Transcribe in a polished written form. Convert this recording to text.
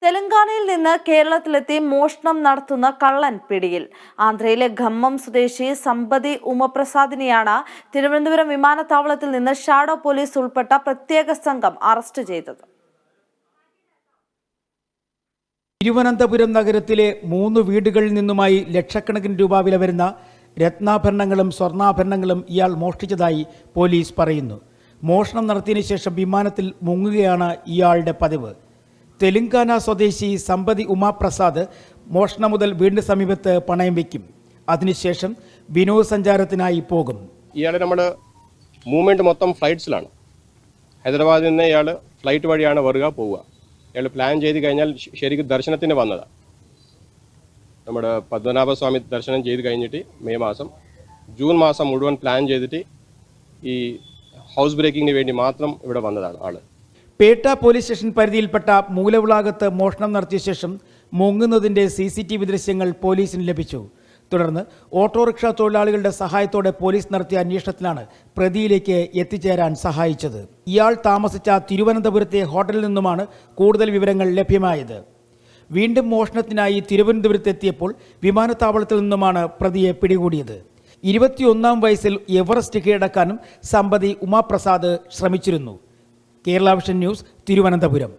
തെലങ്കാനയിൽ നിന്ന് കേരളത്തിലെത്തി മോഷണം നടത്തുന്ന കള്ളൻ പിടിയിൽ. ആന്ധ്രയിലെ ഖമ്മം സ്വദേശി സമ്പതി ഉമപ്രസാദിനെയാണ് തിരുവനന്തപുരം വിമാനത്താവളത്തിൽ നിന്ന് ഷാഡോ പോലീസ് ഉൾപ്പെട്ട പ്രത്യേക സംഘം അറസ്റ്റ് ചെയ്തത്. തിരുവനന്തപുരം നഗരത്തിലെ 3 വീടുകളിൽ നിന്നുമായി ലക്ഷക്കണക്കിന് രൂപ വില വരുന്ന രത്നാഭരണങ്ങളും സ്വർണ്ണാഭരണങ്ങളും ഇയാൾ മോഷ്ടിച്ചതായി പോലീസ് പറയുന്നു. മോഷണം നടത്തിയതിനു ശേഷം വിമാനത്തിൽ മുങ്ങുകയാണ് ഇയാളുടെ പതിവ്. തെലങ്കാന സ്വദേശി സമ്പതി ഉമാപ്രസാദ് മോഷണം മുതൽ വീടിന് സമീപത്ത് പണയം വയ്ക്കും. അതിനുശേഷം വിനോദസഞ്ചാരത്തിനായി പോകും. ഇയാൾ നമ്മുടെ മൂവ്മെൻറ്റ് മൊത്തം ഫ്ലൈറ്റ്സിലാണ്. ഹൈദരാബാദിൽ നിന്ന് ഇയാൾ ഫ്ലൈറ്റ് വഴിയാണ് വരിക പോവുക. ഇയാൾ പ്ലാൻ ചെയ്ത് കഴിഞ്ഞാൽ ശരിക്കും ദർശനത്തിന് വന്നതാണ്. നമ്മുടെ പത്മനാഭസ്വാമി ദർശനം ചെയ്ത് കഴിഞ്ഞിട്ട് മെയ് മാസം ജൂൺ മാസം മുഴുവൻ പ്ലാൻ ചെയ്തിട്ട് ഈ ഹൗസ് ബ്രേക്കിങ്ങിന് വേണ്ടി മാത്രം ഇവിടെ വന്നതാണ് ആൾ. പേട്ട പോലീസ് സ്റ്റേഷൻ പരിധിയിൽപ്പെട്ട മൂലവിളാകത്ത് മോഷണം നടത്തിയ ശേഷം മുങ്ങുന്നതിൻ്റെ CCTV ദൃശ്യങ്ങൾ പോലീസിന് ലഭിച്ചു. തുടർന്ന് ഓട്ടോറിക്ഷ തൊഴിലാളികളുടെ സഹായത്തോടെ പോലീസ് നടത്തിയ അന്വേഷണത്തിലാണ് പ്രതിയിലേക്ക് എത്തിച്ചേരാൻ സഹായിച്ചത്. ഇയാൾ താമസിച്ച തിരുവനന്തപുരത്തെ ഹോട്ടലിൽ നിന്നുമാണ് കൂടുതൽ വിവരങ്ങൾ ലഭ്യമായത്. വീണ്ടും മോഷണത്തിനായി തിരുവനന്തപുരത്തെത്തിയപ്പോൾ വിമാനത്താവളത്തിൽ നിന്നുമാണ് പ്രതിയെ പിടികൂടിയത്. 21ാം വയസ്സിൽ എവറസ്റ്റ് കീഴടക്കാനും സമ്പതി ഉമാപ്രസാദ് ശ്രമിച്ചിരുന്നു. Kerala vision news, Thiruvananthapuram.